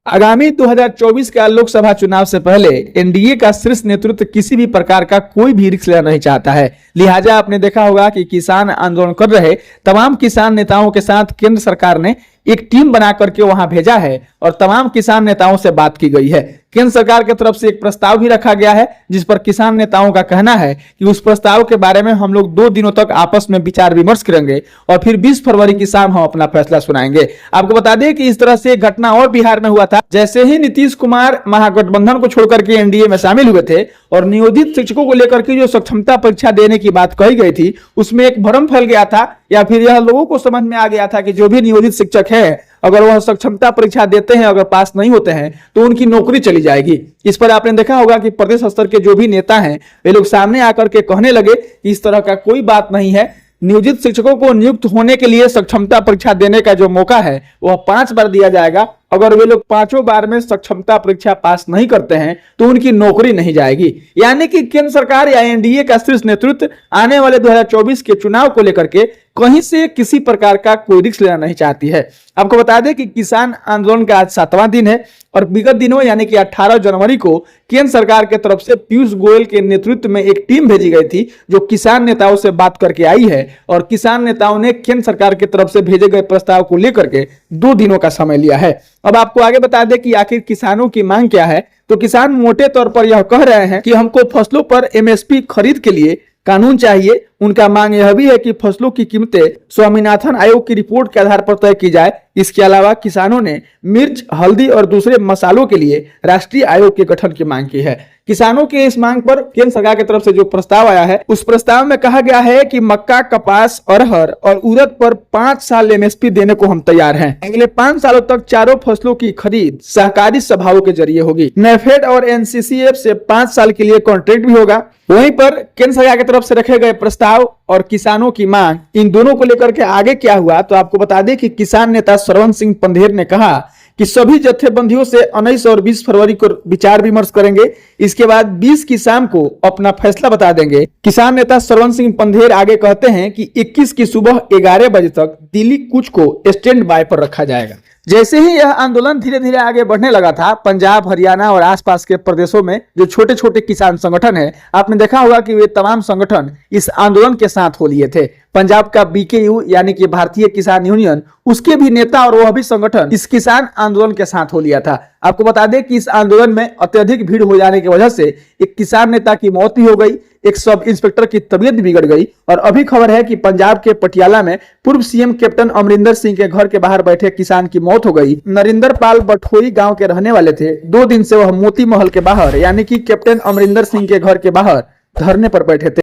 आगामी 2024 का लोकसभा चुनाव से पहले एनडीए का शीर्ष नेतृत्व किसी भी प्रकार का कोई भी रिस्क लेना नहीं चाहता है। लिहाजा आपने देखा होगा कि किसान आंदोलन कर रहे तमाम किसान नेताओं के साथ केंद्र सरकार ने एक टीम बना करके वहां भेजा है और तमाम किसान नेताओं से बात की गई है। केंद्र सरकार की तरफ से एक प्रस्ताव भी रखा गया है, जिस पर किसान नेताओं का कहना है कि उस प्रस्ताव के बारे में हम लोग 2 दिनों तक आपस में विचार विमर्श करेंगे और फिर 20 फरवरी की शाम हम अपना फैसला सुनाएंगे। आपको बता दें कि इस तरह से एक घटना और बिहार में हुआ था। जैसे ही नीतीश कुमार महागठबंधन को छोड़कर के एनडीए में शामिल हुए थे और नियोजित शिक्षकों को लेकर के जो सक्षमता परीक्षा देने की बात कही गई थी, उसमें एक भ्रम फैल गया था या फिर यह लोगों को समझ में आ गया था कि जो भी नियोजित शिक्षक है, अगर वह सक्षमता परीक्षा देते हैं, अगर पास नहीं होते हैं तो उनकी नौकरी चली जाएगी। इस पर आपने देखा होगा कि प्रदेश स्तर के जो भी नेता हैं वे लोग सामने आकर के कहने लगे कि इस तरह का कोई बात नहीं है। नियोजित शिक्षकों को नियुक्त होने के लिए सक्षमता परीक्षा देने का जो मौका है वह 5 बार दिया जाएगा। अगर वे लोग 5 बार में सक्षमता परीक्षा पास नहीं करते हैं तो उनकी नौकरी नहीं जाएगी। यानी कि केंद्र सरकार या एनडीए का शीर्ष नेतृत्व आने वाले 2024 के चुनाव को लेकर के कहीं से किसी प्रकार का कोई रिस्क लेना नहीं चाहती है। आपको बता दें कि किसान आंदोलन का आज 7वां दिन है और विगत दिनों यानी कि 18 जनवरी को केंद्र सरकार की तरफ से पीयूष गोयल के नेतृत्व में एक टीम भेजी गई थी जो किसान नेताओं से बात करके आई है और किसान नेताओं ने केंद्र सरकार की तरफ से भेजे गए प्रस्ताव को लेकर के 2 दिनों का समय लिया है। अब आपको आगे बता दें कि आखिर किसानों की मांग क्या है। तो किसान मोटे तौर पर यह कह रहे हैं कि हमको फसलों पर एमएसपी खरीद के लिए कानून चाहिए। उनका मांग यह भी है कि फसलों की कीमतें स्वामीनाथन आयोग की रिपोर्ट के आधार पर तय की जाए। इसके अलावा किसानों ने मिर्च, हल्दी और दूसरे मसालों के लिए राष्ट्रीय आयोग के गठन की मांग की है। किसानों के इस मांग पर केंद्र सरकार की तरफ से जो प्रस्ताव आया है, उस प्रस्ताव में कहा गया है कि मक्का, कपास, अरहर और उड़द पर 5 साल एमएसपी देने को हम तैयार हैं। अगले 5 सालों तक चारों फसलों की खरीद सहकारी सभाओं के जरिए होगी। नेफेड और एनसीसीएफ से 5 साल के लिए कॉन्ट्रैक्ट भी होगा। वहीं पर केंद्र सरकार की तरफ से रखे गए प्रस्ताव और किसानों की मांग, इन दोनों को लेकर के आगे क्या हुआ, तो आपको बता दें कि किसान नेता सरवन सिंह पंधेर ने कहा कि सभी जत्थेबंदियों से 19 और 20 फरवरी को विचार विमर्श करेंगे। इसके बाद 20 की शाम को अपना फैसला बता देंगे। किसान नेता सरवन सिंह पंधेर आगे कहते हैं कि 21 की सुबह 11 बजे तक दिल्ली कूच को स्टैंड बाय पर रखा जाएगा। जैसे ही यह आंदोलन धीरे धीरे आगे बढ़ने लगा था, पंजाब, हरियाणा और आसपास के प्रदेशों में जो छोटे छोटे किसान संगठन है, आपने देखा होगा कि वे तमाम संगठन इस आंदोलन के साथ हो लिए थे। पंजाब का बीकेयू यानी कि भारतीय किसान यूनियन, उसके भी नेता और वह भी संगठन इस किसान आंदोलन के साथ हो लिया था। आपको बता दें कि इस आंदोलन में अत्यधिक भीड़ हो जाने की वजह से एक किसान नेता की मौत भी हो गई, एक सब इंस्पेक्टर की तबीयत बिगड़ गई और अभी खबर है कि पंजाब के पटियाला में पूर्व सीएम कैप्टन अमरिंदर सिंह के घर के बाहर बैठे किसान की मौत हो गई। नरिंदर पाल बठोई गांव के रहने वाले थे। 2 दिन से वह मोती महल के बाहर यानी कि कैप्टन अमरिंदर सिंह के घर के बाहर धरने पर बैठे थे।